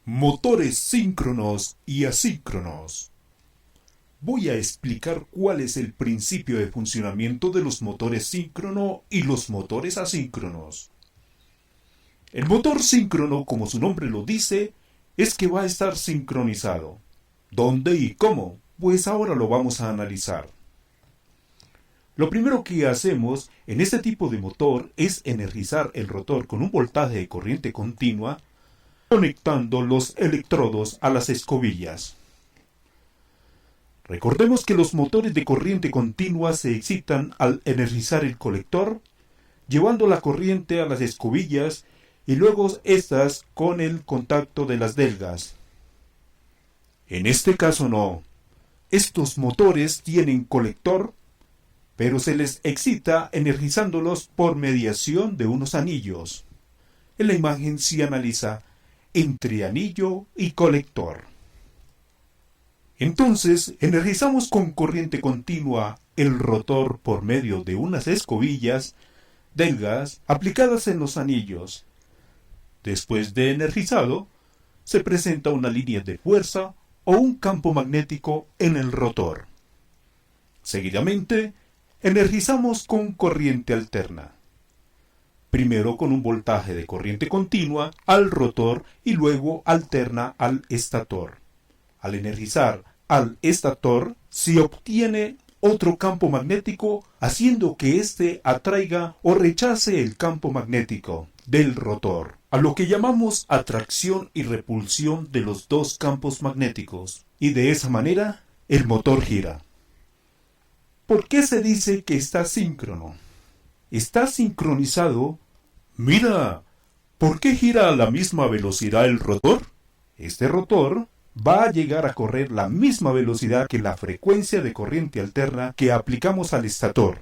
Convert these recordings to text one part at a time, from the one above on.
Motores síncronos y asíncronos. Voy a explicar cuál es el principio de funcionamiento de los motores síncrono y los motores asíncronos. El motor síncrono, como su nombre lo dice, es que va a estar sincronizado. ¿Dónde y cómo? Pues ahora lo vamos a analizar. Lo primero que hacemos en este tipo de motor es energizar el rotor con un voltaje de corriente continua, conectando los electrodos a las escobillas. Recordemos que los motores de corriente continua se excitan al energizar el colector, llevando la corriente a las escobillas y luego estas con el contacto de las delgas. En este caso no. Estos motores tienen colector, pero se les excita energizándolos por mediación de unos anillos. En la imagen se analiza entre anillo y colector. Entonces, energizamos con corriente continua el rotor por medio de unas escobillas, delgas, aplicadas en los anillos. Después de energizado, se presenta una línea de fuerza o un campo magnético en el rotor. Seguidamente, energizamos con corriente alterna. Primero con un voltaje de corriente continua al rotor y luego alterna al estator. Al energizar al estator se obtiene otro campo magnético, haciendo que éste atraiga o rechace el campo magnético del rotor, a lo que llamamos atracción y repulsión de los dos campos magnéticos, y de esa manera el motor gira. ¿Por qué se dice que está síncrono? Está sincronizado. Mira, ¿por qué gira a la misma velocidad el rotor? Este rotor va a llegar a correr la misma velocidad que la frecuencia de corriente alterna que aplicamos al estator.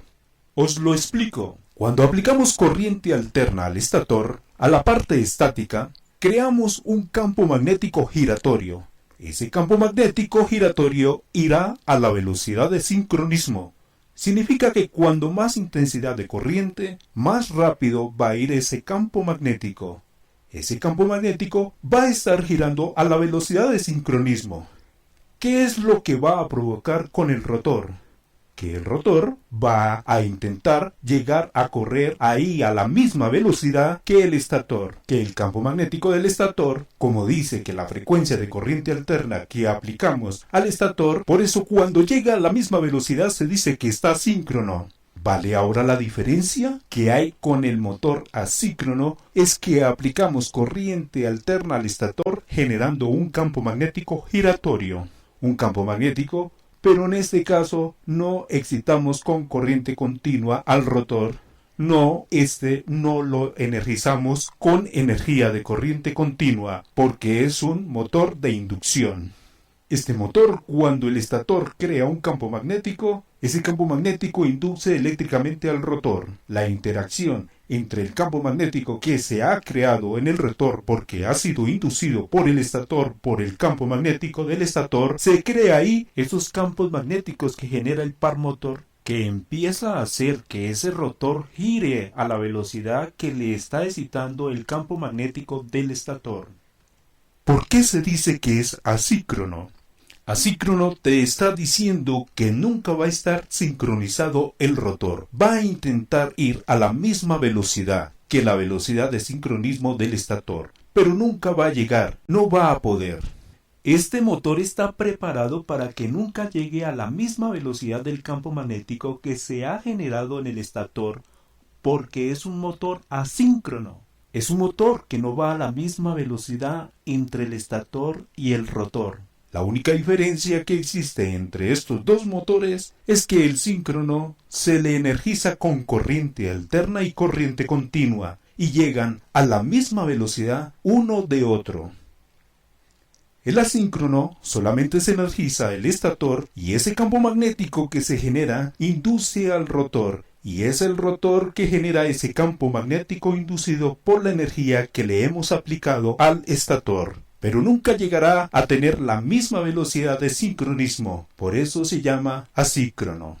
Os lo explico. Cuando aplicamos corriente alterna al estator, a la parte estática, creamos un campo magnético giratorio. Ese campo magnético giratorio irá a la velocidad de sincronismo. Significa que cuando más intensidad de corriente, más rápido va a ir ese campo magnético. Ese campo magnético va a estar girando a la velocidad de sincronismo. ¿Qué es lo que va a provocar con el rotor? Que el rotor va a intentar llegar a correr ahí a la misma velocidad que el estator, que el campo magnético del estator, como dice que la frecuencia de corriente alterna que aplicamos al estator, por eso cuando llega a la misma velocidad se dice que está síncrono. ¿Vale ahora la diferencia que hay con el motor asíncrono? Es que aplicamos corriente alterna al estator generando un campo magnético giratorio. Un campo magnético, pero en este caso no excitamos con corriente continua al rotor. No lo energizamos con energía de corriente continua, porque es un motor de inducción. Este motor, cuando el estator crea un campo magnético, ese campo magnético induce eléctricamente al rotor. La interacción entre el campo magnético que se ha creado en el rotor porque ha sido inducido por el estator, por el campo magnético del estator, se crea ahí esos campos magnéticos que genera el par motor, que empieza a hacer que ese rotor gire a la velocidad que le está excitando el campo magnético del estator. ¿Por qué se dice que es asíncrono? Asíncrono te está diciendo que nunca va a estar sincronizado el rotor. Va a intentar ir a la misma velocidad que la velocidad de sincronismo del estator, pero nunca va a llegar, no va a poder. Este motor está preparado para que nunca llegue a la misma velocidad del campo magnético que se ha generado en el estator, porque es un motor asíncrono. Es un motor que no va a la misma velocidad entre el estator y el rotor. La única diferencia que existe entre estos dos motores es que el síncrono se le energiza con corriente alterna y corriente continua y llegan a la misma velocidad uno de otro. El asíncrono solamente se energiza el estator y ese campo magnético que se genera induce al rotor. Y es el rotor que genera ese campo magnético inducido por la energía que le hemos aplicado al estator. Pero nunca llegará a tener la misma velocidad de sincronismo, por eso se llama asíncrono.